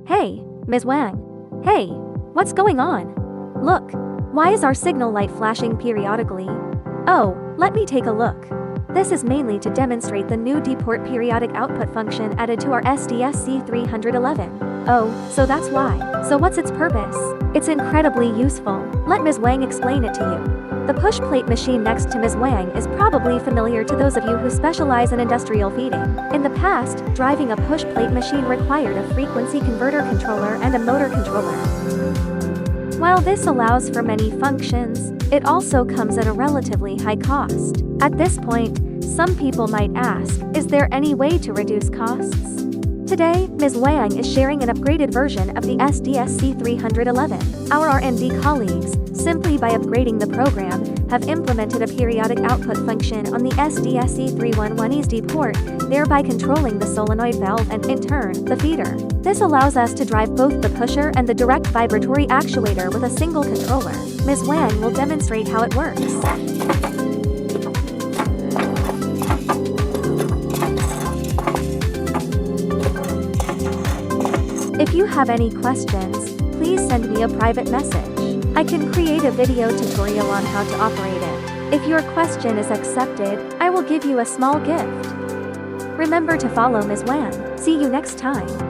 Hey, Ms. Wang. Hey, what's going on? Look, why is our signal light flashing periodically? Oh, let me take a look. This is mainly to demonstrate the new deport periodic output function added to our SDVC 311. Oh, so that's why. So what's its purpose? It's incredibly useful. Let Ms. Wang explain it to you. The push plate machine next to Ms. Wang is probably familiar to those of you who specialize in industrial feeding. In the past, driving a push plate machine required a frequency converter controller and a motor controller. While this allows for many functions, it also comes at a relatively high cost. At this point, some people might ask, is there any way to reduce costs? Today, Ms. Wang is sharing an upgraded version of the SDVC 311. Our R&D colleagues, simply by upgrading the program, have implemented a periodic output function on the SDVC 311's deport, thereby controlling the solenoid valve and, in turn, the feeder. This allows us to drive both the pusher and the direct vibratory actuator with a single controller. Ms. Wang will demonstrate how it works. If you have any questions, please send me a private message. I can create a video tutorial on how to operate it. If your question is accepted, I will give you a small gift. Remember to follow Ms. Wang. See you next time.